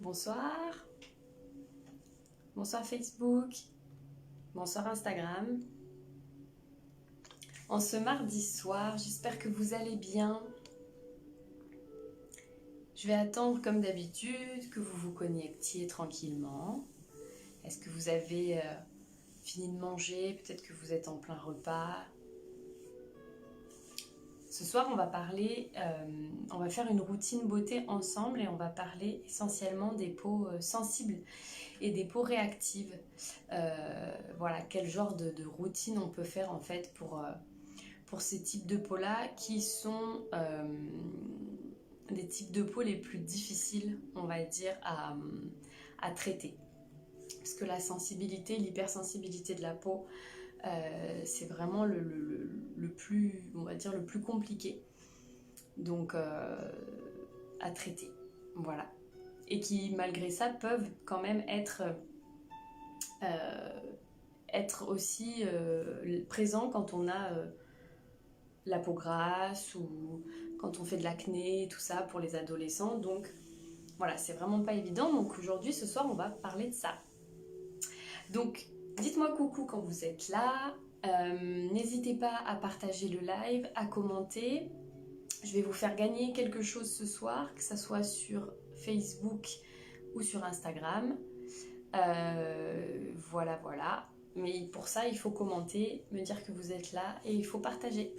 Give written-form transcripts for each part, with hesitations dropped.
Bonsoir. Bonsoir Facebook. Bonsoir Instagram. En ce mardi soir, j'espère que vous allez bien. Je vais attendre comme d'habitude que vous vous connectiez tranquillement. Est-ce que vous avez fini de manger? Peut-être que vous êtes en plein repas. Ce soir, on va parler, on va faire une routine beauté ensemble et on va parler essentiellement des peaux sensibles et des peaux réactives. Voilà, quel genre de routine on peut faire en fait pour ces types de peaux-là qui sont des types de peaux les plus difficiles, on va dire, à traiter. Parce que la sensibilité, l'hypersensibilité de la peau, c'est vraiment le plus, on va dire, le plus compliqué. Donc, à traiter. Voilà. Et qui, malgré ça, peuvent quand même être aussi présents quand on a la peau grasse ou quand on fait de l'acné, tout ça pour les adolescents. Donc, voilà, c'est vraiment pas évident. Donc, aujourd'hui, ce soir, on va parler de ça. Donc, dites-moi coucou quand vous êtes là. N'hésitez pas à partager le live, à commenter. Je vais vous faire gagner quelque chose ce soir, que ce soit sur Facebook ou sur Instagram. Voilà. Mais pour ça, il faut commenter, me dire que vous êtes là et il faut partager.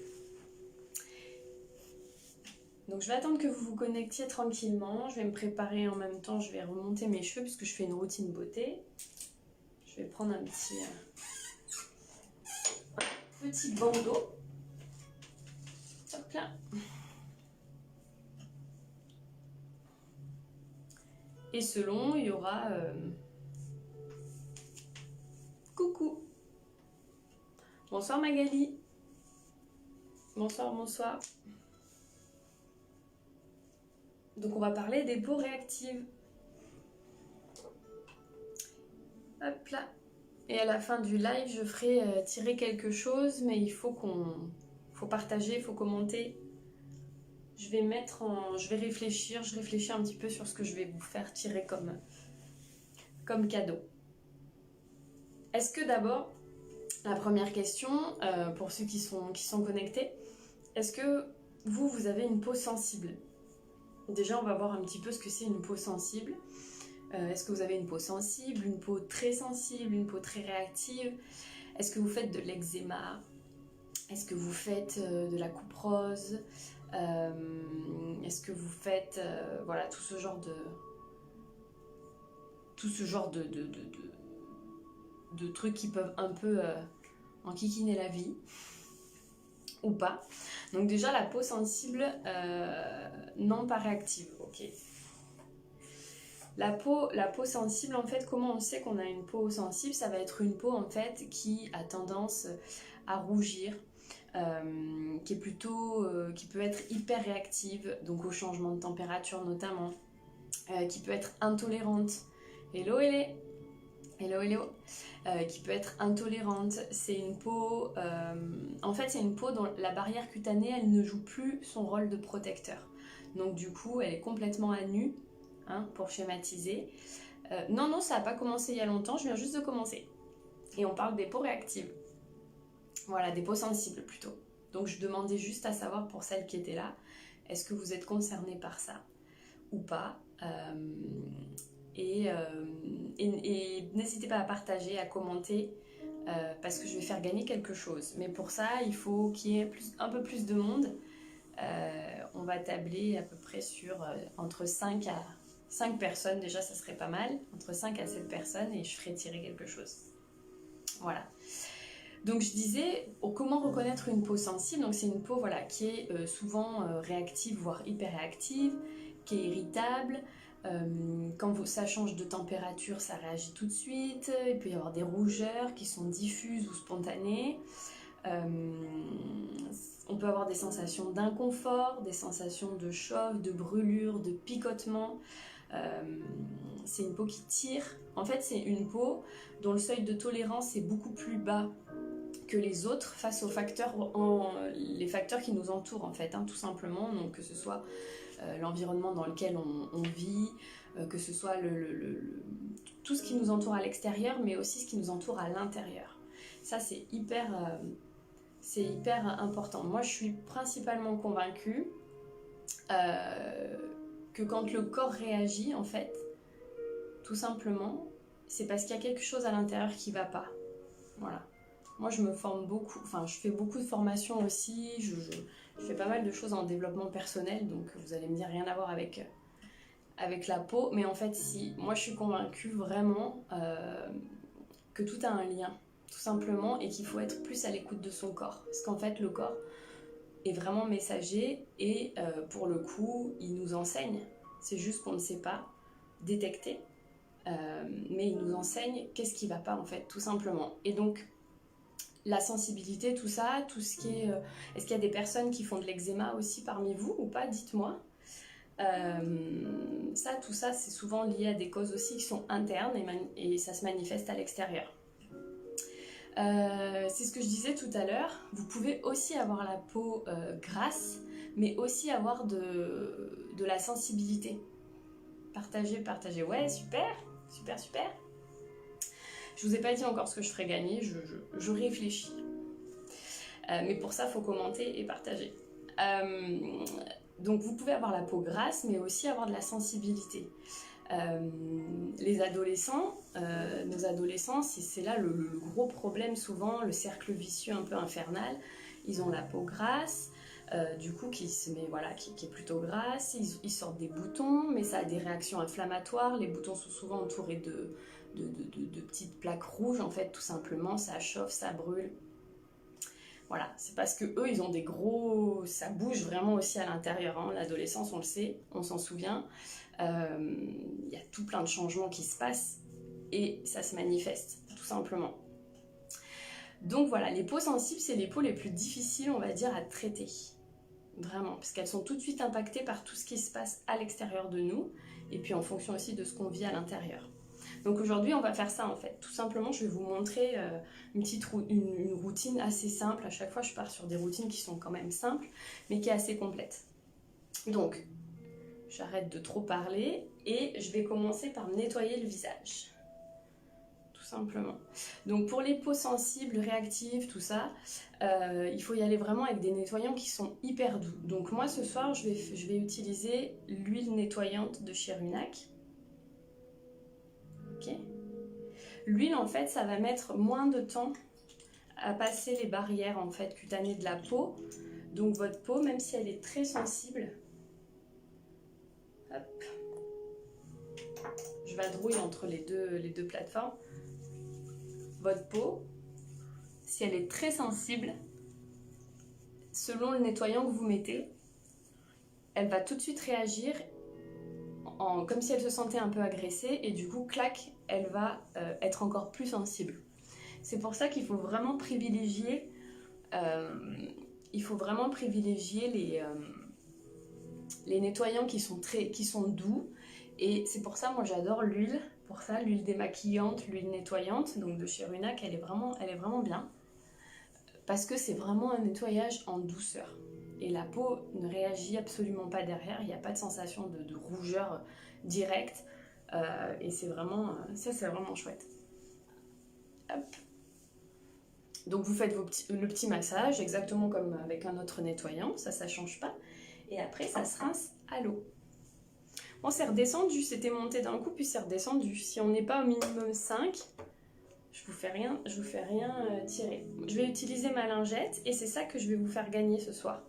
Donc je vais attendre que vous vous connectiez tranquillement. Je vais me préparer en même temps, je vais remonter mes cheveux puisque je fais une routine beauté. Je vais prendre un petit bandeau. Hop là. Et selon, il y aura... Coucou. Bonsoir Magali. Bonsoir. Donc on va parler des peaux réactives. Hop là. Et à la fin du live, je ferai tirer quelque chose, mais il faut partager, il faut commenter. Je vais réfléchir, je réfléchis un petit peu sur ce que je vais vous faire tirer comme cadeau. Est-ce que d'abord, la première question, pour ceux qui sont connectés, est-ce que vous avez une peau sensible? Déjà, on va voir un petit peu ce que c'est une peau sensible. Est-ce que vous avez une peau sensible, une peau très sensible, une peau très réactive? Est-ce que vous faites de l'eczéma? Est-ce que vous faites de la coupe rose? Est-ce que vous faites voilà, tout ce genre de trucs qui peuvent un peu enquiquiner la vie ou pas? Donc déjà la peau sensible, non pas réactive, ok. La peau sensible, en fait, comment on sait qu'on a une peau sensible? Ça va être une peau en fait qui a tendance à rougir, qui peut être hyper réactive, donc au changement de température notamment, qui peut être intolérante. Hello, qui peut être intolérante. C'est une peau, en fait, c'est une peau dont la barrière cutanée, elle ne joue plus son rôle de protecteur. Donc du coup, elle est complètement à nu. Hein, pour schématiser. Non, ça n'a pas commencé il y a longtemps, je viens juste de commencer. Et on parle des peaux réactives. Voilà, des peaux sensibles plutôt. Donc je demandais juste à savoir pour celles qui étaient là, est-ce que vous êtes concernées par ça ou pas? Et n'hésitez pas à partager, à commenter, parce que je vais faire gagner quelque chose. Mais pour ça, il faut qu'il y ait un peu plus de monde. On va tabler à peu près sur entre 5 personnes, déjà ça serait pas mal, entre 5 à 7 personnes, et je ferai tirer quelque chose. Voilà. Donc je disais, comment reconnaître une peau sensible? Donc c'est une peau voilà, qui est souvent réactive, voire hyper réactive, qui est irritable. Quand ça change de température, ça réagit tout de suite. Il peut y avoir des rougeurs qui sont diffuses ou spontanées. On peut avoir des sensations d'inconfort, des sensations de chauffe, de brûlure, de picotement. C'est une peau qui tire. En fait, c'est une peau dont le seuil de tolérance est beaucoup plus bas que les autres face aux facteurs, les facteurs qui nous entourent en fait, hein, tout simplement. Donc que ce soit l'environnement dans lequel on vit, que ce soit tout ce qui nous entoure à l'extérieur, mais aussi ce qui nous entoure à l'intérieur. Ça, c'est hyper important. Moi, je suis principalement convaincue que quand le corps réagit, en fait, tout simplement, c'est parce qu'il y a quelque chose à l'intérieur qui ne va pas. Voilà. Moi, je me forme beaucoup, enfin, je fais beaucoup de formations aussi, je fais pas mal de choses en développement personnel, donc vous allez me dire rien à voir avec la peau, mais en fait, si, moi, je suis convaincue vraiment que tout a un lien, tout simplement, et qu'il faut être plus à l'écoute de son corps. Parce qu'en fait, le corps est vraiment messager, et pour le coup, il nous enseigne. C'est juste qu'on ne sait pas détecter, mais il nous enseigne qu'est-ce qui ne va pas, en fait, tout simplement. Et donc, la sensibilité, tout ça, tout ce qui est... est-ce qu'il y a des personnes qui font de l'eczéma aussi parmi vous ou pas? Dites-moi. Tout ça, c'est souvent lié à des causes aussi qui sont internes et ça se manifeste à l'extérieur. C'est ce que je disais tout à l'heure. Vous pouvez aussi avoir la peau grasse, mais aussi avoir de la sensibilité. Partagez. Ouais, super. Je vous ai pas dit encore ce que je ferai gagner, je réfléchis. Mais pour ça, il faut commenter et partager. Donc vous pouvez avoir la peau grasse, mais aussi avoir de la sensibilité. Les adolescents, nos adolescents, c'est là le gros problème souvent, le cercle vicieux un peu infernal. Ils ont la peau grasse, du coup qui est plutôt grasse, ils sortent des boutons, mais ça a des réactions inflammatoires. Les boutons sont souvent entourés de petites plaques rouges, en fait, tout simplement, ça chauffe, ça brûle. Voilà, c'est parce que eux, ils ont des gros... Ça bouge vraiment aussi à l'intérieur, hein. L'adolescence, on le sait, on s'en souvient. Il y a tout plein de changements qui se passent et ça se manifeste, tout simplement. Donc voilà, les peaux sensibles, c'est les peaux les plus difficiles, on va dire, à traiter. Vraiment, parce qu'elles sont tout de suite impactées par tout ce qui se passe à l'extérieur de nous et puis en fonction aussi de ce qu'on vit à l'intérieur. Donc aujourd'hui, on va faire ça en fait. Tout simplement, je vais vous montrer une routine assez simple. À chaque fois, je pars sur des routines qui sont quand même simples, mais qui est assez complète. Donc, j'arrête de trop parler et je vais commencer par nettoyer le visage. Tout simplement. Donc pour les peaux sensibles, réactives, tout ça, il faut y aller vraiment avec des nettoyants qui sont hyper doux. Donc moi, ce soir, je vais utiliser l'huile nettoyante de chez Runac. Okay. L'huile, en fait, ça va mettre moins de temps à passer les barrières en fait cutanées de la peau. Donc votre peau, même si elle est très sensible, hop, je vadrouille entre les deux plateformes. Votre peau, si elle est très sensible, selon le nettoyant que vous mettez, elle va tout de suite réagir comme si elle se sentait un peu agressée et du coup, clac, elle va être encore plus sensible. C'est pour ça qu'il faut vraiment privilégier, les nettoyants qui sont doux. Et c'est pour ça, moi j'adore l'huile. Pour ça, l'huile démaquillante, l'huile nettoyante, donc de chez Runac, elle est vraiment bien. Parce que c'est vraiment un nettoyage en douceur. Et la peau ne réagit absolument pas derrière, il n'y a pas de sensation de rougeur directe. Et c'est vraiment, ça c'est vraiment chouette. Hop. Donc vous faites le petit massage, exactement comme avec un autre nettoyant, ça ne change pas. Et après, ça se rince à l'eau. Bon, c'est redescendu, c'était monté d'un coup, puis c'est redescendu. Si on n'est pas au minimum 5, je vous fais rien tirer. Je vais utiliser ma lingette et c'est ça que je vais vous faire gagner ce soir.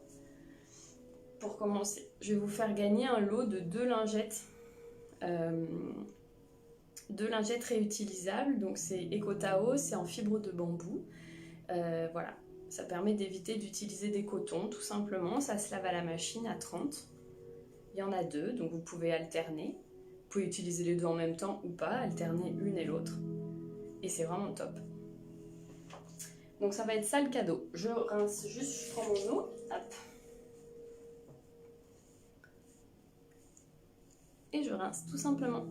Pour commencer, je vais vous faire gagner un lot de 2 lingettes. 2 lingettes réutilisables, donc c'est EcoTao, c'est en fibre de bambou. Voilà, ça permet d'éviter d'utiliser des cotons, tout simplement. Ça se lave à la machine à 30. Il y en a 2, donc vous pouvez alterner. Vous pouvez utiliser les 2 en même temps ou pas, alterner une et l'autre. Et c'est vraiment top. Donc ça va être ça le cadeau. Je rince juste, je prends mon eau. Hop. Et je rince tout simplement.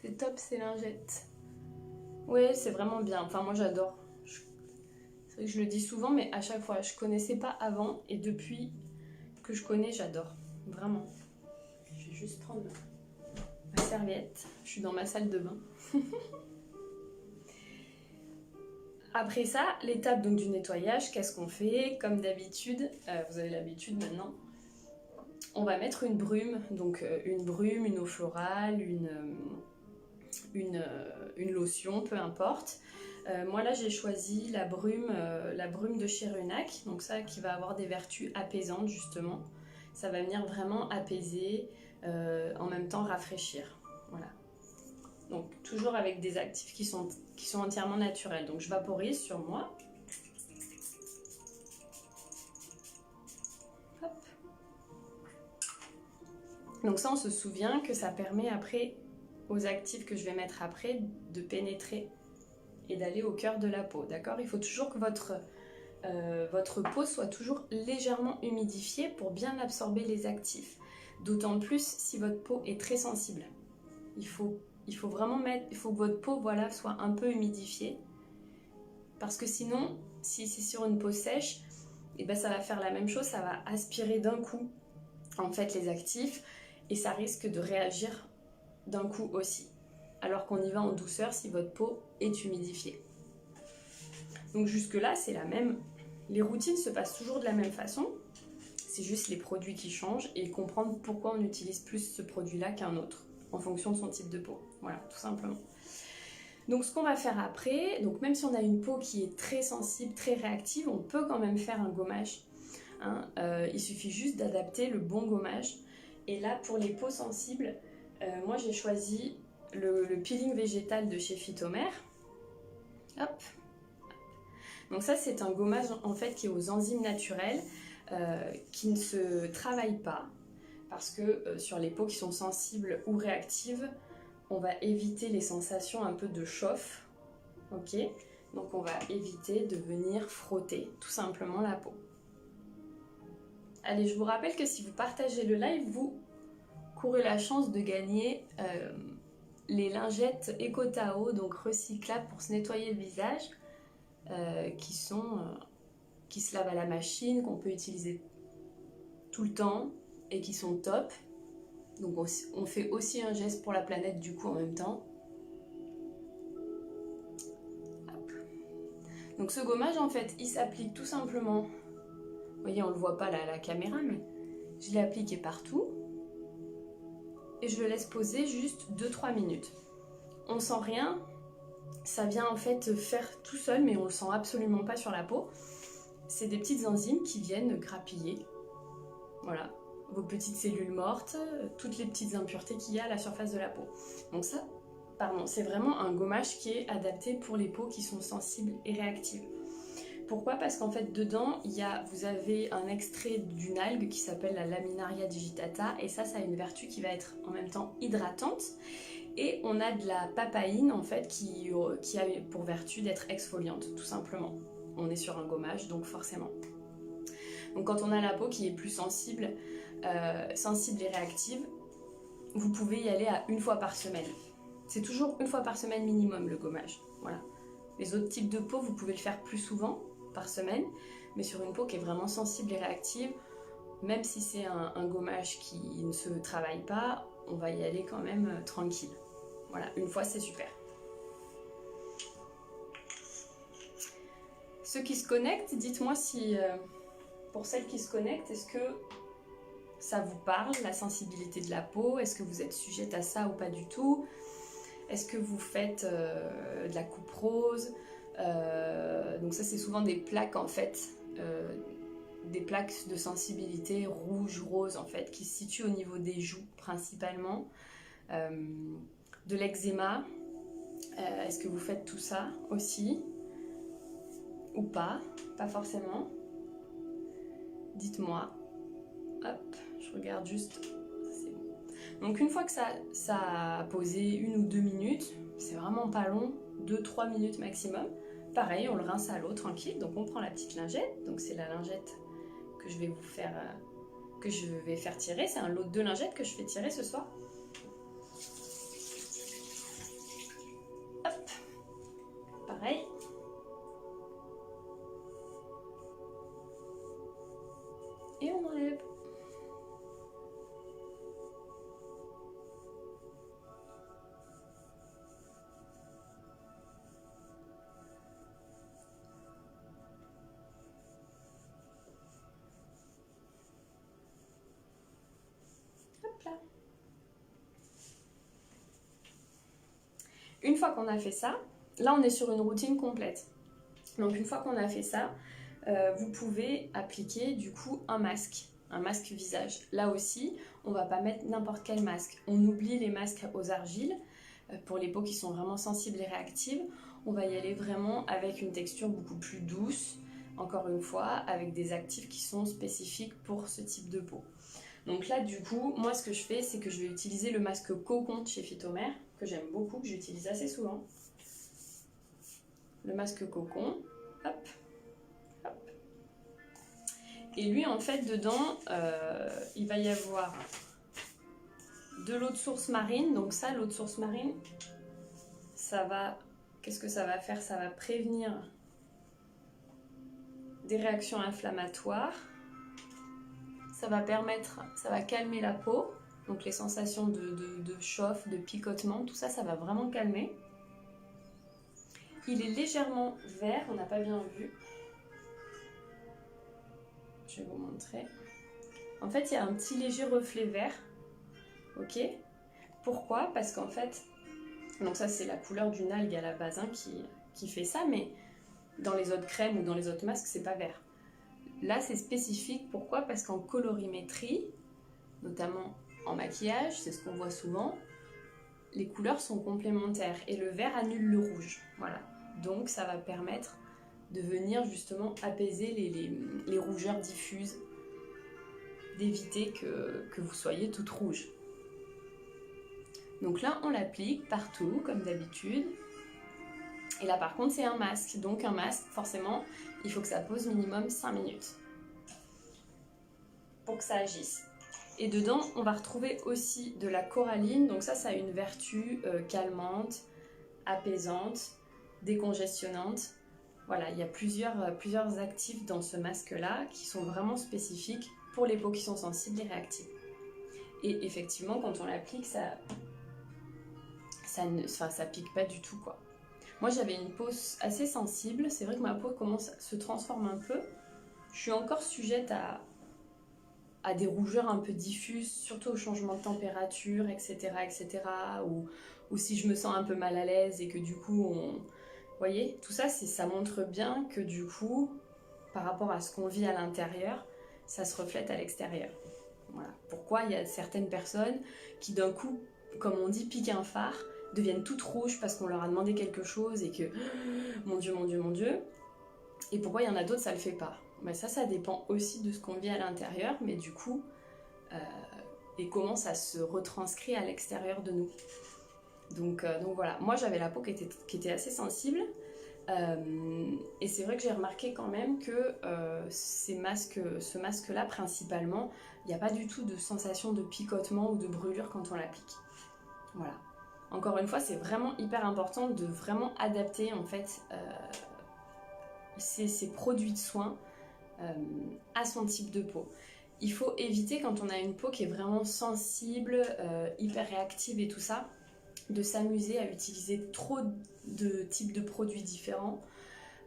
C'est top, ces lingettes. Ouais, c'est vraiment bien. Enfin, moi j'adore. C'est vrai que je le dis souvent, mais à chaque fois, je connaissais pas avant et depuis que je connais, j'adore. Vraiment. Je vais juste prendre ma serviette. Je suis dans ma salle de bain. Après ça, l'étape donc du nettoyage, qu'est-ce qu'on fait? Comme d'habitude, vous avez l'habitude maintenant, on va mettre une brume, donc une brume, une eau florale, une lotion, peu importe. Moi là j'ai choisi la brume de chez Runac, donc ça qui va avoir des vertus apaisantes justement. Ça va venir vraiment apaiser, en même temps rafraîchir. Voilà. Donc toujours avec des actifs qui sont entièrement naturels. Donc je vaporise sur moi. Hop. Donc ça on se souvient que ça permet après aux actifs que je vais mettre après de pénétrer et d'aller au cœur de la peau. D'accord? Il faut toujours que votre peau soit toujours légèrement humidifiée pour bien absorber les actifs. D'autant plus si votre peau est très sensible. Il faut vraiment il faut que votre peau voilà, soit un peu humidifiée. Parce que sinon, si c'est sur une peau sèche, et ben ça va faire la même chose, ça va aspirer d'un coup en fait les actifs et ça risque de réagir d'un coup aussi. Alors qu'on y va en douceur si votre peau est humidifiée. Donc jusque là c'est la même. Les routines se passent toujours de la même façon. C'est juste les produits qui changent et comprendre pourquoi on utilise plus ce produit-là qu'un autre en fonction de son type de peau. Voilà, tout simplement. Donc ce qu'on va faire après, donc même si on a une peau qui est très sensible, très réactive, on peut quand même faire un gommage. Hein. Il suffit juste d'adapter le bon gommage. Et là, pour les peaux sensibles, moi j'ai choisi le peeling végétal de chez Phytomer. Hop. Donc ça c'est un gommage en fait qui est aux enzymes naturelles, qui ne se travaille pas. Parce que sur les peaux qui sont sensibles ou réactives, on va éviter les sensations un peu de chauffe, ok? Donc on va éviter de venir frotter tout simplement la peau. Allez, je vous rappelle que si vous partagez le live, vous courez la chance de gagner les lingettes EcoTao, donc recyclables pour se nettoyer le visage, qui se lavent à la machine, qu'on peut utiliser tout le temps et qui sont top. Donc on fait aussi un geste pour la planète du coup en même temps. Hop. Donc ce gommage en fait il s'applique tout simplement, vous voyez on le voit pas là à la caméra mais je l'ai appliqué partout et je le laisse poser juste 2-3 minutes. On sent rien, ça vient en fait faire tout seul mais on le sent absolument pas sur la peau. C'est des petites enzymes qui viennent grappiller, voilà, vos petites cellules mortes, toutes les petites impuretés qu'il y a à la surface de la peau. Donc ça, c'est vraiment un gommage qui est adapté pour les peaux qui sont sensibles et réactives. Pourquoi? Parce qu'en fait dedans, vous avez un extrait d'une algue qui s'appelle la Laminaria digitata et ça a une vertu qui va être en même temps hydratante. Et on a de la papaïne en fait qui a pour vertu d'être exfoliante tout simplement. On est sur un gommage donc forcément. Donc quand on a la peau qui est plus sensible et réactive, vous pouvez y aller à 1 fois par semaine. C'est toujours 1 fois par semaine minimum le gommage. Voilà. Les autres types de peau, vous pouvez le faire plus souvent par semaine, mais sur une peau qui est vraiment sensible et réactive, même si c'est un gommage qui ne se travaille pas, on va y aller quand même tranquille. Voilà, 1 fois c'est super. Ceux qui se connectent, dites-moi si, pour celles qui se connectent, est-ce que ça vous parle, la sensibilité de la peau? Est-ce que vous êtes sujette à ça ou pas du tout? Est-ce que vous faites de la coupe rose? Donc ça c'est souvent des plaques en fait, des plaques de sensibilité rouge, rose en fait, qui se situent au niveau des joues principalement. De l'eczéma, est-ce que vous faites tout ça aussi? Ou pas forcément. Dites-moi. Hop, je regarde juste. C'est bon. Donc une fois que ça a posé 1 ou 2 minutes, c'est vraiment pas long, 2-3 minutes maximum. Pareil, on le rince à l'eau tranquille. Donc on prend la petite lingette. Donc c'est la lingette que je vais faire tirer. C'est un lot de 2 lingettes que je fais tirer ce soir. une fois qu'on a fait ça, là on est sur une routine complète. Donc une fois qu'on a fait ça, vous pouvez appliquer du coup un masque visage. Là aussi, on va pas mettre n'importe quel masque. On oublie les masques aux argiles. Pour les peaux qui sont vraiment sensibles et réactives, on va y aller vraiment avec une texture beaucoup plus douce, encore une fois, avec des actifs qui sont spécifiques pour ce type de peau. Donc là, du coup, moi, ce que je fais, c'est que je vais utiliser le masque Cocon de chez Phytomère, que j'aime beaucoup, que j'utilise assez souvent. Le masque Cocon, hop, hop. Et lui, en fait, dedans, il va y avoir de l'eau de source marine. Donc ça, l'eau de source marine, ça va... Qu'est-ce que ça va faire? Ça va prévenir des réactions inflammatoires. Ça va calmer la peau. Donc les sensations de chauffe, de picotement, tout ça, ça va vraiment calmer. Il est légèrement vert, on n'a pas bien vu. Je vais vous montrer. En fait, il y a un petit léger reflet vert. Ok? Pourquoi? Parce qu'en fait, donc ça c'est la couleur d'une algue à la base hein, qui fait ça, mais dans les autres crèmes ou dans les autres masques, c'est pas vert. Là, c'est spécifique. Pourquoi? Parce qu'en colorimétrie, notamment en maquillage, c'est ce qu'on voit souvent, les couleurs sont complémentaires et le vert annule le rouge. Voilà. Donc, ça va permettre de venir justement apaiser les rougeurs diffuses, d'éviter que vous soyez toute rouge. Donc là, on l'applique partout, comme d'habitude. Et là, par contre, c'est un masque. Donc, un masque, forcément, il faut que ça pose minimum 5 minutes pour que ça agisse. Et dedans, on va retrouver aussi de la coralline. Donc ça a une vertu calmante, apaisante, décongestionnante. Voilà, il y a plusieurs actifs dans ce masque-là qui sont vraiment spécifiques pour les peaux qui sont sensibles et réactives. Et effectivement, quand on l'applique, ça pique pas du tout, quoi. Moi, j'avais une peau assez sensible. C'est vrai que ma peau se transforme un peu. Je suis encore sujette à des rougeurs un peu diffuses, surtout au changement de température, etc. Ou si je me sens un peu mal à l'aise et que du coup, vous voyez, tout ça, ça montre bien que du coup, par rapport à ce qu'on vit à l'intérieur, ça se reflète à l'extérieur. Voilà. Pourquoi il y a certaines personnes qui d'un coup, comme on dit, piquent un phare, deviennent toutes rouges parce qu'on leur a demandé quelque chose et que, mon Dieu, mon Dieu, mon Dieu. Et pourquoi il y en a d'autres, ça le fait pas? Ben ça dépend aussi de ce qu'on vit à l'intérieur, mais du coup, et comment ça se retranscrit à l'extérieur de nous. Donc voilà, moi j'avais la peau qui était assez sensible, et c'est vrai que j'ai remarqué quand même que ce masque-là, principalement, il n'y a pas du tout de sensation de picotement ou de brûlure quand on l'applique. Voilà. Encore une fois, c'est vraiment hyper important de vraiment adapter en fait ces produits de soins à son type de peau. Il faut éviter, quand on a une peau qui est vraiment sensible, hyper réactive et tout ça, de s'amuser à utiliser trop de types de produits différents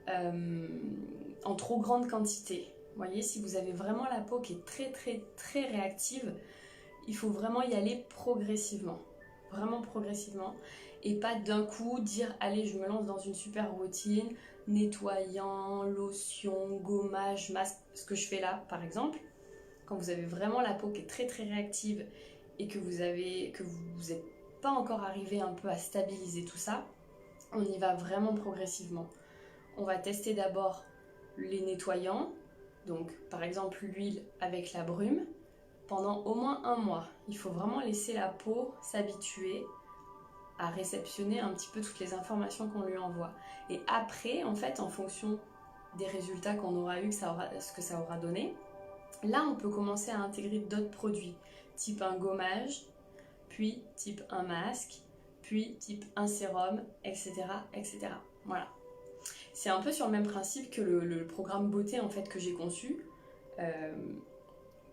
en trop grande quantité. Vous voyez, si vous avez vraiment la peau qui est très très très réactive, il faut vraiment y aller progressivement. Vraiment progressivement. Et pas d'un coup dire allez, je me lance dans une super routine, nettoyant, lotion, gommage, masque, ce que je fais là par exemple. Quand vous avez vraiment la peau qui est très très réactive et que vous n'êtes pas encore arrivé un peu à stabiliser tout ça, on y va vraiment progressivement. On va tester d'abord les nettoyants, donc par exemple l'huile avec la brume, pendant au moins 1 mois. Il faut vraiment laisser la peau s'habituer à réceptionner un petit peu toutes les informations qu'on lui envoie. Et après, en fait, en fonction des résultats qu'on aura eu, ce que ça aura donné, là, on peut commencer à intégrer d'autres produits, type un gommage, puis type un masque, puis type un sérum, etc. etc. Voilà. C'est un peu sur le même principe que le programme beauté en fait, que j'ai conçu,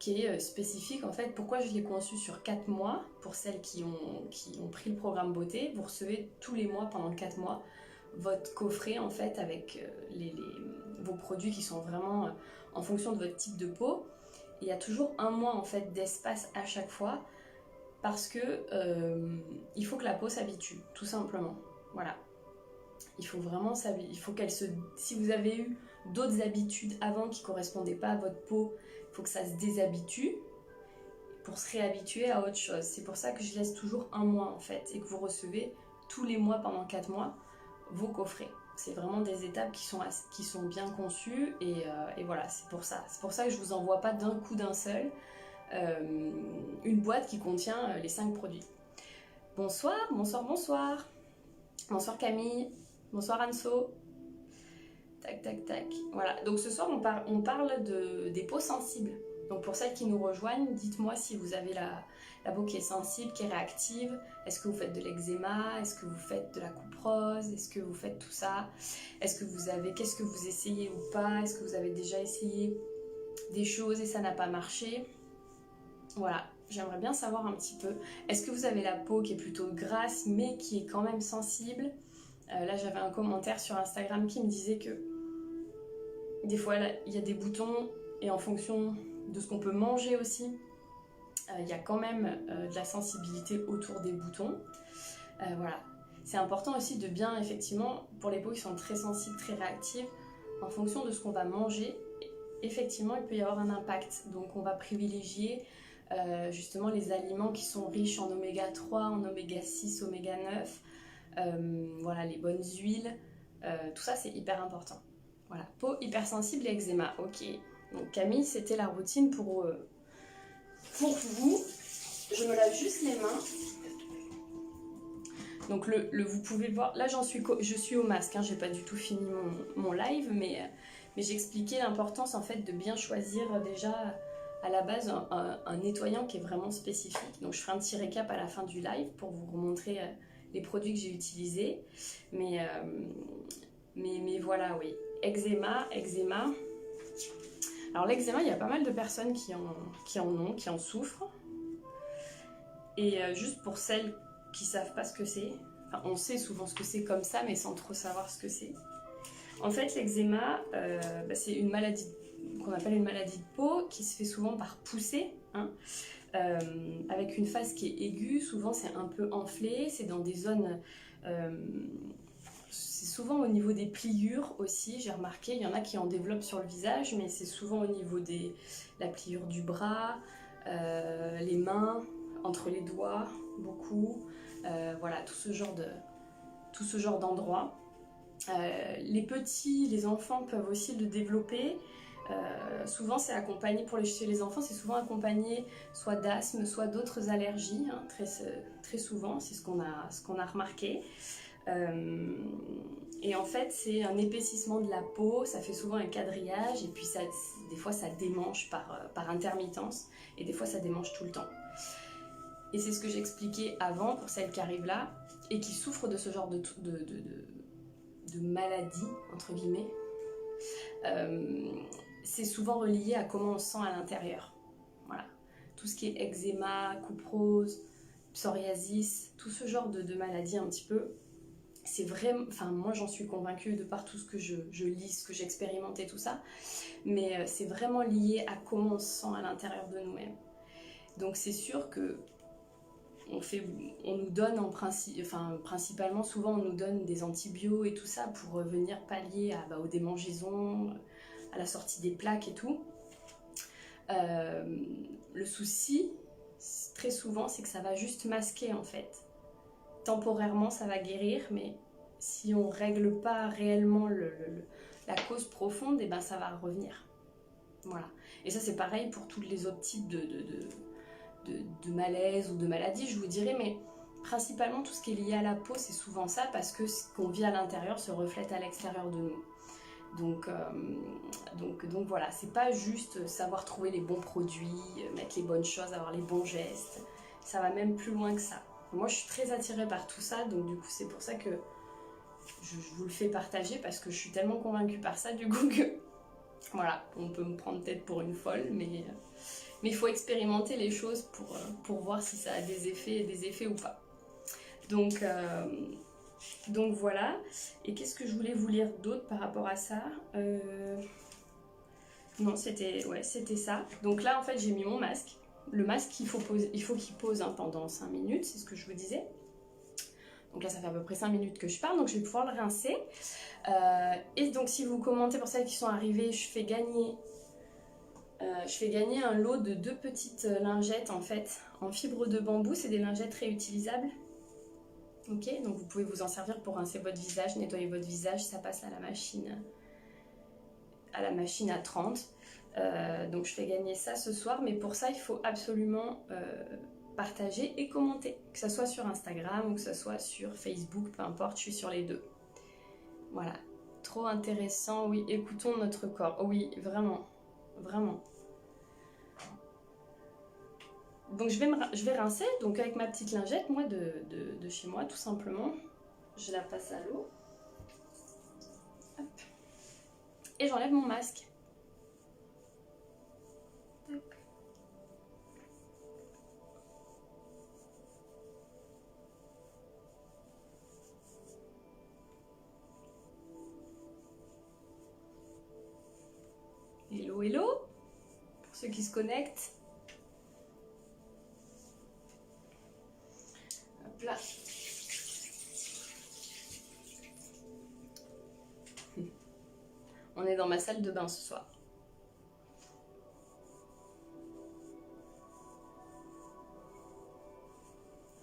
qui est spécifique en fait. Pourquoi je l'ai conçu sur 4 mois? Pour celles qui ont pris le programme beauté, vous recevez tous les mois pendant 4 mois votre coffret en fait avec vos produits qui sont vraiment en fonction de votre type de peau. Il y a toujours 1 mois en fait d'espace à chaque fois parce que il faut que la peau s'habitue, tout simplement. Voilà. Il faut vraiment s'habituer. Il faut qu'elle se... Si vous avez eu d'autres habitudes avant qui ne correspondaient pas à votre peau, il faut que ça se déshabitue pour se réhabituer à autre chose. C'est pour ça que je laisse toujours un mois en fait et que vous recevez tous les mois pendant 4 mois vos coffrets. C'est vraiment des étapes qui sont bien conçues et voilà, c'est pour ça. C'est pour ça que je ne vous envoie pas d'un coup d'un seul une boîte qui contient les 5 produits. Bonsoir, bonsoir, bonsoir. Bonsoir Camille, bonsoir Anso. Tac, tac, tac. Voilà, donc ce soir on parle des peaux sensibles. Donc pour celles qui nous rejoignent, dites-moi si vous avez la peau qui est sensible, qui est réactive. Est-ce que vous faites de l'eczéma? Est-ce que vous faites de la coupe rose? Est-ce que vous faites tout ça? Qu'est-ce que vous essayez ou pas? Est-ce que vous avez déjà essayé des choses et ça n'a pas marché? Voilà, j'aimerais bien savoir un petit peu. Est-ce que vous avez la peau qui est plutôt grasse mais qui est quand même sensible? Là j'avais un commentaire sur Instagram qui me disait que des fois il y a des boutons et en fonction de ce qu'on peut manger aussi, il y a quand même de la sensibilité autour des boutons. Voilà, c'est important aussi de bien, effectivement, pour les peaux qui sont très sensibles, très réactives, en fonction de ce qu'on va manger, effectivement, il peut y avoir un impact. Donc on va privilégier justement les aliments qui sont riches en oméga 3, en oméga 6, oméga 9, voilà, les bonnes huiles, tout ça c'est hyper important. Voilà, peau hypersensible et eczéma, ok. Donc Camille, c'était la routine pour vous. Je me lave juste les mains. Donc vous pouvez voir, là je suis au masque, hein, j'ai pas du tout fini mon live, mais j'expliquais l'importance en fait de bien choisir déjà à la base un nettoyant qui est vraiment spécifique. Donc je ferai un petit récap à la fin du live pour vous remontrer les produits que j'ai utilisés. Mais voilà, oui. Eczéma. Alors l'eczéma, il y a pas mal de personnes qui en souffrent. Et juste pour celles qui savent pas ce que c'est, enfin on sait souvent ce que c'est comme ça, mais sans trop savoir ce que c'est. En fait, l'eczéma, c'est une maladie qu'on appelle une maladie de peau qui se fait souvent par poussée, hein, avec une phase qui est aiguë. Souvent, c'est un peu enflé, c'est dans des zones... c'est souvent au niveau des pliures aussi, j'ai remarqué, il y en a qui en développent sur le visage, mais c'est souvent au niveau de la pliure du bras, les mains, entre les doigts, beaucoup, voilà, tout ce genre d'endroits. Les petits, les enfants peuvent aussi le développer. Souvent c'est accompagné, chez les enfants, c'est souvent accompagné soit d'asthme, soit d'autres allergies, hein, très souvent, c'est ce qu'on a remarqué. Et en fait c'est un épaississement de la peau, ça fait souvent un quadrillage et puis des fois ça démange par intermittence et des fois ça démange tout le temps. Et c'est ce que j'expliquais avant pour celles qui arrivent là et qui souffrent de ce genre de maladie, entre guillemets. C'est souvent relié à comment on se sent à l'intérieur. Voilà. Tout ce qui est eczéma, coupe rose, psoriasis, tout ce genre de maladies un petit peu, c'est vraiment, enfin moi j'en suis convaincue de par tout ce que je lis, ce que j'expérimente et tout ça, mais c'est vraiment lié à comment on se sent à l'intérieur de nous-mêmes. Donc c'est sûr que on nous donne principalement, souvent on nous donne des antibiotiques et tout ça pour venir pallier aux démangeaisons, à la sortie des plaques et tout. Le souci, très souvent, c'est que ça va juste masquer en fait. Temporairement, ça va guérir, mais si on règle pas réellement la cause profonde, et ben ça va revenir. Voilà. Et ça c'est pareil pour tous les autres types de malaise ou de maladies, je vous dirais, mais principalement tout ce qui est lié à la peau, c'est souvent ça, parce que ce qu'on vit à l'intérieur se reflète à l'extérieur de nous. Donc voilà, c'est pas juste savoir trouver les bons produits, mettre les bonnes choses, avoir les bons gestes, ça va même plus loin que ça. Moi je suis très attirée par tout ça, donc du coup c'est pour ça que je vous le fais partager, parce que je suis tellement convaincue par ça du coup que voilà, on peut me prendre peut-être pour une folle, mais il faut expérimenter les choses pour voir si ça a des effets ou pas. Donc voilà. Et qu'est-ce que je voulais vous lire d'autre par rapport à ça? Non, c'était ça. Donc là, en fait, j'ai mis mon masque. Le masque, il faut qu'il pose hein, pendant 5 minutes, c'est ce que je vous disais. Donc là, ça fait à peu près 5 minutes que je parle, donc je vais pouvoir le rincer. Et donc, si vous commentez, pour celles qui sont arrivées, je fais gagner un lot de 2 petites lingettes, en fait, en fibre de bambou. C'est des lingettes réutilisables. Ok, donc vous pouvez vous en servir pour rincer votre visage, nettoyer votre visage. Ça passe à la machine à 30. Donc, je fais gagner ça ce soir. Mais pour ça, il faut absolument... partager et commenter, que ce soit sur Instagram ou que ce soit sur Facebook, peu importe, je suis sur les deux. Voilà, trop intéressant, oui, écoutons notre corps, oui, vraiment, vraiment. Donc je vais rincer, donc avec ma petite lingette, moi, de chez moi, tout simplement, je la passe à l'eau, et j'enlève mon masque. Hello, hello, pour ceux qui se connectent. Hop là. On est dans ma salle de bain ce soir.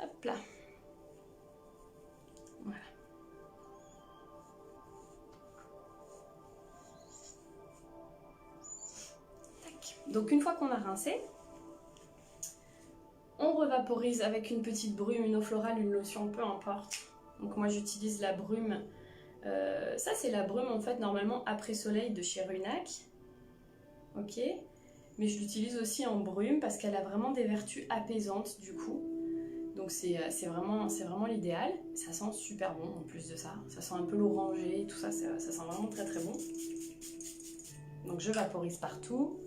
Hop là. Voilà. Donc une fois qu'on a rincé, on revaporise avec une petite brume, une eau florale, une lotion, peu importe. Donc moi j'utilise la brume, ça c'est la brume en fait normalement après soleil de chez Runac, ok, mais je l'utilise aussi en brume parce qu'elle a vraiment des vertus apaisantes du coup. Donc c'est vraiment l'idéal, ça sent super bon en plus de ça, ça sent un peu l'oranger, tout ça, ça sent vraiment très très bon. Donc je vaporise partout.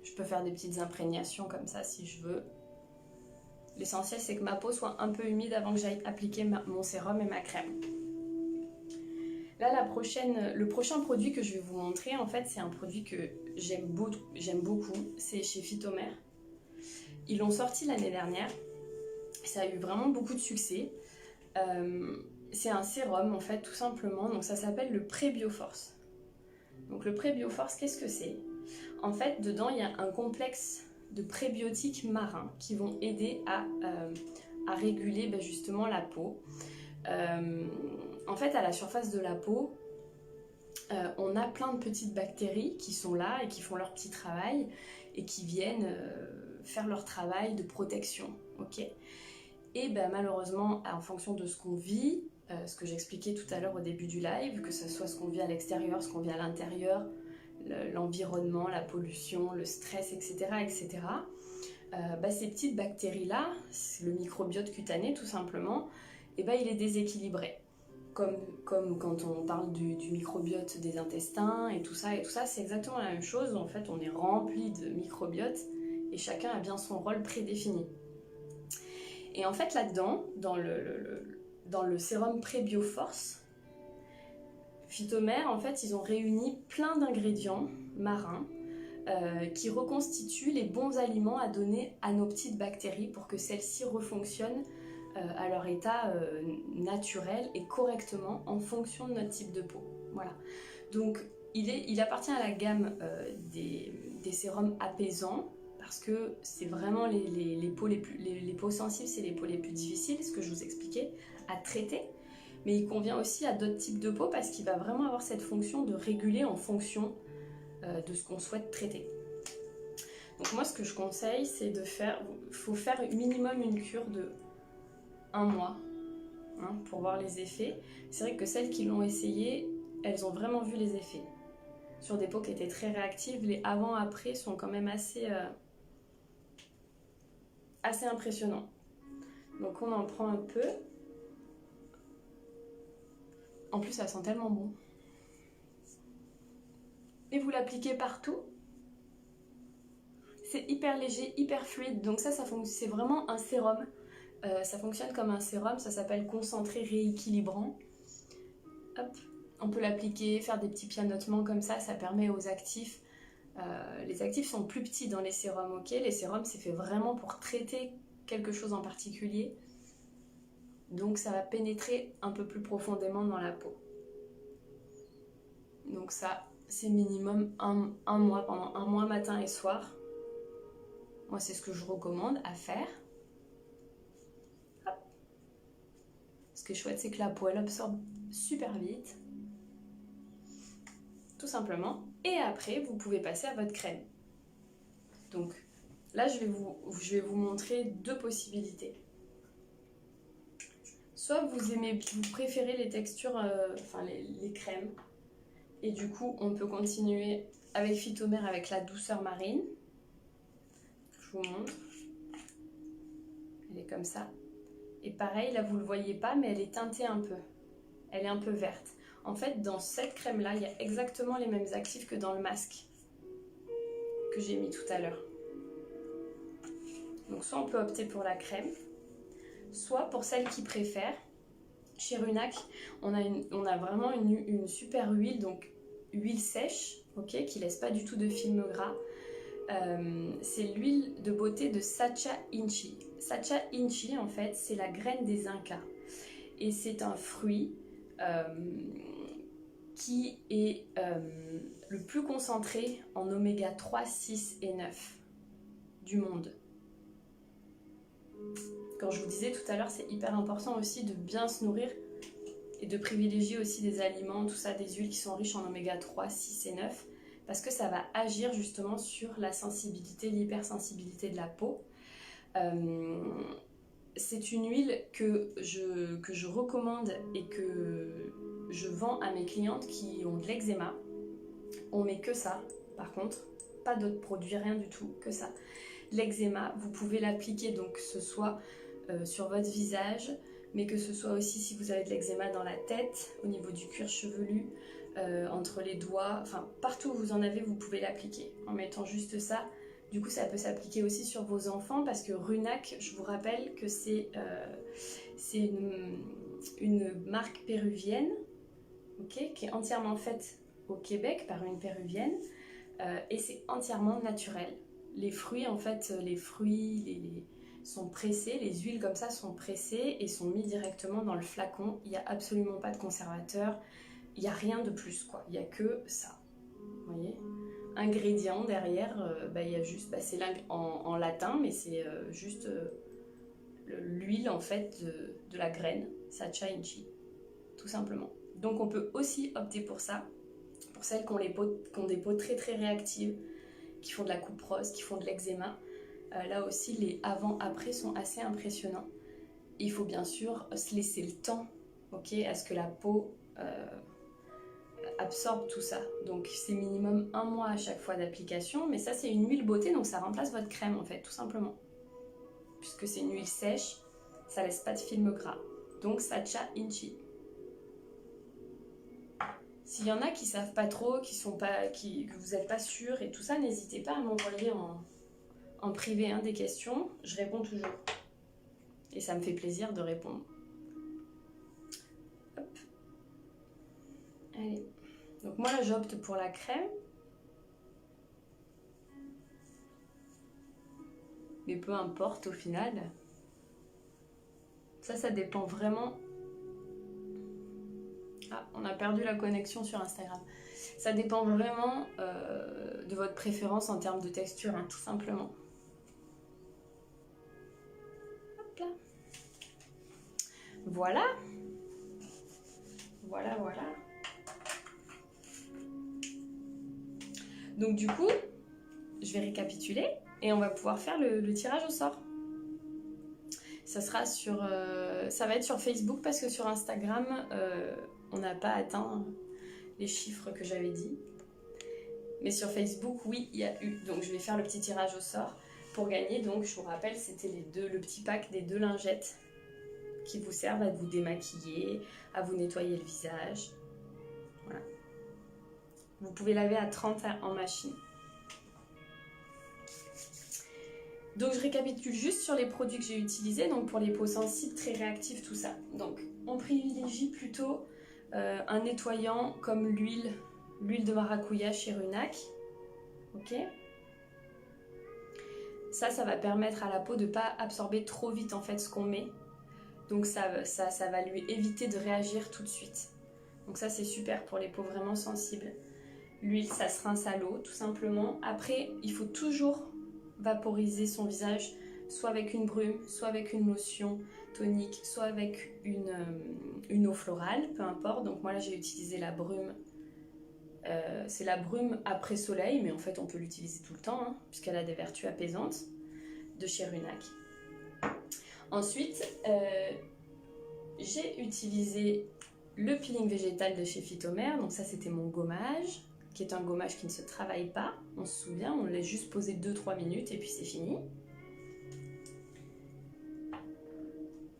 Je peux faire des petites imprégnations comme ça si je veux. L'essentiel c'est que ma peau soit un peu humide avant que j'aille appliquer mon sérum et ma crème. Là le prochain produit que je vais vous montrer, en fait c'est un produit que j'aime beaucoup, c'est chez Phytomer. Ils l'ont sorti l'année dernière, ça a eu vraiment beaucoup de succès. C'est un sérum en fait tout simplement, donc ça s'appelle le Prébioforce. Donc le Prébioforce, qu'est-ce que c'est ? En fait, dedans, il y a un complexe de prébiotiques marins qui vont aider à réguler justement la peau. En fait, à la surface de la peau, on a plein de petites bactéries qui sont là et qui font leur petit travail et qui viennent faire leur travail de protection. Okay, et malheureusement, en fonction de ce qu'on vit, ce que j'expliquais tout à l'heure au début du live, que ce soit ce qu'on vit à l'extérieur, ce qu'on vit à l'intérieur, l'environnement, la pollution, le stress, etc. etc. Ces petites bactéries-là, le microbiote cutané tout simplement, il est déséquilibré. Comme quand on parle du microbiote des intestins et tout ça, c'est exactement la même chose. En fait, on est rempli de microbiote et chacun a bien son rôle prédéfini. Et en fait, là-dedans, dans le sérum Prébioforce, Phytomer, en fait, ils ont réuni plein d'ingrédients marins qui reconstituent les bons aliments à donner à nos petites bactéries pour que celles-ci refonctionnent à leur état naturel et correctement en fonction de notre type de peau. Voilà. Donc, il appartient à la gamme des sérums apaisants parce que c'est vraiment les peaux sensibles, c'est les peaux les plus difficiles, ce que je vous expliquais, à traiter. Mais il convient aussi à d'autres types de peau parce qu'il va vraiment avoir cette fonction de réguler en fonction de ce qu'on souhaite traiter. Donc moi ce que je conseille c'est faut faire minimum une cure de 1 mois pour voir les effets. C'est vrai que celles qui l'ont essayé, elles ont vraiment vu les effets. Sur des peaux qui étaient très réactives, les avant-après sont quand même assez impressionnants. Donc on en prend un peu. En plus, ça sent tellement bon. Et vous l'appliquez partout. C'est hyper léger, hyper fluide. Donc c'est vraiment un sérum. Ça fonctionne comme un sérum. Ça s'appelle concentré rééquilibrant. Hop. On peut l'appliquer, faire des petits pianotements comme ça. Ça permet aux actifs. Les actifs sont plus petits dans les sérums, ok ? Les sérums, c'est fait vraiment pour traiter quelque chose en particulier. Donc ça va pénétrer un peu plus profondément dans la peau. Donc ça, c'est minimum un mois, pendant un mois matin et soir. Moi, c'est ce que je recommande à faire. Hop. Ce qui est chouette, c'est que la peau, elle absorbe super vite. Tout simplement. Et après, vous pouvez passer à votre crème. Donc là, je vais vous montrer deux possibilités. Soit vous préférez les textures, enfin les crèmes. Et du coup, on peut continuer avec Phytomère avec la douceur marine. Je vous montre. Elle est comme ça. Et pareil, là, vous ne le voyez pas, mais elle est teintée un peu. Elle est un peu verte. En fait, dans cette crème-là, il y a exactement les mêmes actifs que dans le masque que j'ai mis tout à l'heure. Donc, soit on peut opter pour la crème, soit pour celles qui préfèrent. Chez Runac, on a vraiment une super huile, donc huile sèche, ok, qui laisse pas du tout de film gras. C'est l'huile de beauté de Sacha Inchi. Sacha Inchi, en fait, c'est la graine des Incas. Et c'est un fruit qui est le plus concentré en oméga 3, 6 et 9 du monde. Quand je vous disais tout à l'heure, c'est hyper important aussi de bien se nourrir et de privilégier aussi des aliments, tout ça, des huiles qui sont riches en oméga 3, 6 et 9, parce que ça va agir justement sur la sensibilité, l'hypersensibilité de la peau. C'est une huile que je recommande et que je vends à mes clientes qui ont de l'eczéma. On met que ça, par contre, pas d'autres produits, rien du tout, que ça. L'eczéma, vous pouvez l'appliquer donc que ce soit sur votre visage, mais que ce soit aussi si vous avez de l'eczéma dans la tête, au niveau du cuir chevelu, entre les doigts, enfin partout où vous en avez, vous pouvez l'appliquer en mettant juste ça. Du coup, ça peut s'appliquer aussi sur vos enfants parce que Runac, je vous rappelle que c'est une marque péruvienne, okay, qui est entièrement faite au Québec par une péruvienne et c'est entièrement naturel. Les fruits, en fait, sont pressés, les huiles comme ça sont pressées et sont mis directement dans le flacon. Il n'y a absolument pas de conservateur, il n'y a rien de plus, quoi. Il n'y a que ça, vous voyez. Ingrédients derrière, il y a juste, c'est en latin, mais c'est juste l'huile en fait de la graine, Sacha Inchi, tout simplement. Donc on peut aussi opter pour ça, pour celles qui ont des peaux très très réactives, qui font de la coupe rose, qui font de l'eczéma. Là aussi, les avant-après sont assez impressionnants. Il faut bien sûr se laisser le temps, ok, à ce que la peau absorbe tout ça. Donc c'est minimum un mois à chaque fois d'application, mais ça c'est une huile beauté, donc ça remplace votre crème en fait, tout simplement. Puisque c'est une huile sèche, ça laisse pas de film gras. Donc Sacha Inchi. S'il y en a qui savent pas trop, que vous n'êtes pas sûr et tout ça, n'hésitez pas à m'envoyer en privé des questions, je réponds toujours. Et ça me fait plaisir de répondre. Hop. Allez. Donc moi là j'opte pour la crème. Mais peu importe au final. Ça dépend vraiment. Ah, on a perdu la connexion sur Instagram. Ça dépend vraiment de votre préférence en termes de texture, tout simplement. Hop là. Voilà. Voilà. Donc du coup, je vais récapituler et on va pouvoir faire le tirage au sort. Ça va être sur Facebook parce que sur Instagram, on n'a pas atteint les chiffres que j'avais dit. Mais sur Facebook, oui, il y a eu. Donc je vais faire le petit tirage au sort pour gagner. Donc je vous rappelle, c'était le petit pack des 2 lingettes qui vous servent à vous démaquiller, à vous nettoyer le visage. Voilà. Vous pouvez laver à 30 en machine. Donc je récapitule juste sur les produits que j'ai utilisés, donc pour les peaux sensibles, très réactives, tout ça. Donc on privilégie plutôt un nettoyant comme l'huile de maracuja chez Runac. Ok. Ça va permettre à la peau de ne pas absorber trop vite en fait ce qu'on met. Donc ça va lui éviter de réagir tout de suite. Donc ça c'est super pour les peaux vraiment sensibles. L'huile, ça se rince à l'eau tout simplement. Après, il faut toujours vaporiser son visage, soit avec une brume, soit avec une lotion tonique, soit avec une eau florale, peu importe. Donc moi là j'ai utilisé la brume. C'est la brume après soleil, mais en fait on peut l'utiliser tout le temps, hein, puisqu'elle a des vertus apaisantes, de chez Runac. Ensuite, j'ai utilisé le peeling végétal de chez Phytomère. Donc ça c'était mon gommage, qui est un gommage qui ne se travaille pas. On se souvient, on l'a juste posé 2-3 minutes et puis c'est fini.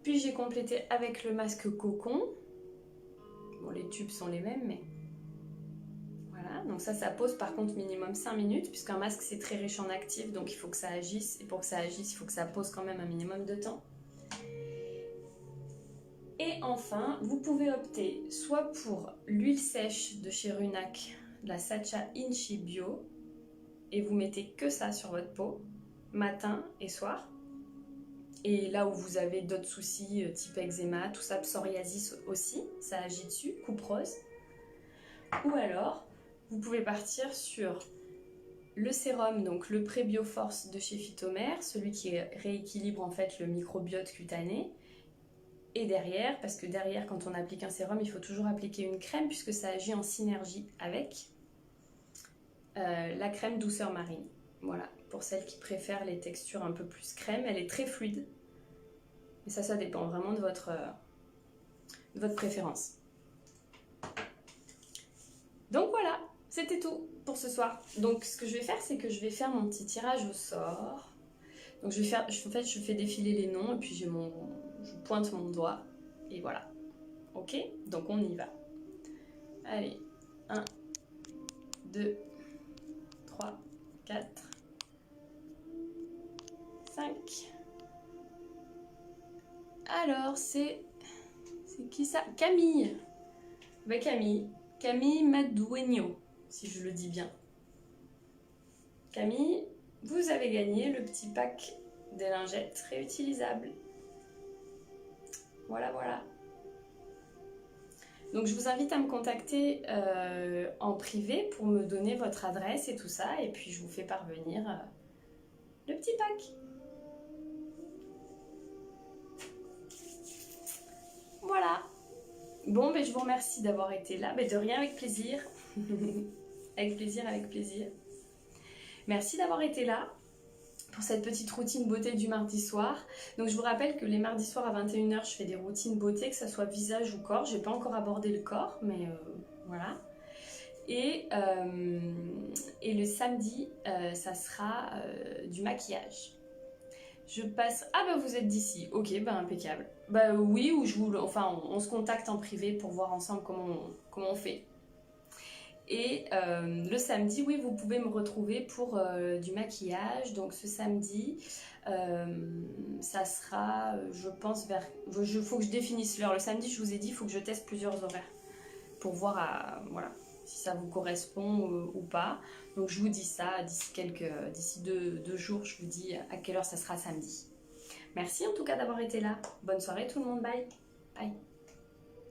Puis j'ai complété avec le masque cocon. Bon, les tubes sont les mêmes, mais voilà. Donc ça pose par contre minimum 5 minutes, puisqu'un masque c'est très riche en actifs, donc il faut que ça agisse. Et pour que ça agisse, il faut que ça pose quand même un minimum de temps. Et enfin, vous pouvez opter soit pour l'huile sèche de chez Runac, la Sacha Inchi Bio, et vous mettez que ça sur votre peau, matin et soir. Et là où vous avez d'autres soucis, type eczéma, tout ça, psoriasis aussi, ça agit dessus, coupe rose. Ou alors, vous pouvez partir sur le sérum, donc le Prébioforce de chez Phytomère, celui qui rééquilibre en fait le microbiote cutané. Et derrière, parce que derrière, quand on applique un sérum, il faut toujours appliquer une crème puisque ça agit en synergie avec la crème douceur marine. Voilà, pour celles qui préfèrent les textures un peu plus crème, elle est très fluide. Mais ça dépend vraiment de votre préférence. Donc voilà, c'était tout pour ce soir. Donc ce que je vais faire, c'est que je vais faire mon petit tirage au sort. Donc je fais défiler les noms et puis je pointe mon doigt et voilà. Ok, donc on y va. Allez, 1, 2, 3, 4, 5. Alors, c'est qui ça? Camille. Ben, Camille Madueño, si je le dis bien. Camille, vous avez gagné le petit pack des lingettes réutilisables. Voilà, voilà. Donc je vous invite à me contacter en privé pour me donner votre adresse et tout ça, et puis je vous fais parvenir le petit pack. Voilà. Bon, ben, je vous remercie d'avoir été là. Ben, de rien, avec plaisir. Avec plaisir, avec plaisir. Merci d'avoir été là pour cette petite routine beauté du mardi soir. Donc je vous rappelle que les mardis soirs à 21h, je fais des routines beauté, que ce soit visage ou corps. J'ai pas encore abordé le corps, mais voilà. Et le samedi, ça sera du maquillage. Je passe... Ah bah vous êtes d'ici, ok, bah impeccable. Bah oui, ou on se contacte en privé pour voir ensemble comment on fait. Et le samedi, oui, vous pouvez me retrouver pour du maquillage. Donc ce samedi, ça sera, je pense, faut que je définisse l'heure. Le samedi, je vous ai dit, il faut que je teste plusieurs horaires pour voir voilà, si ça vous correspond ou pas. Donc je vous dis ça d'ici deux jours, je vous dis à quelle heure ça sera samedi. Merci en tout cas d'avoir été là. Bonne soirée tout le monde, bye. Bye.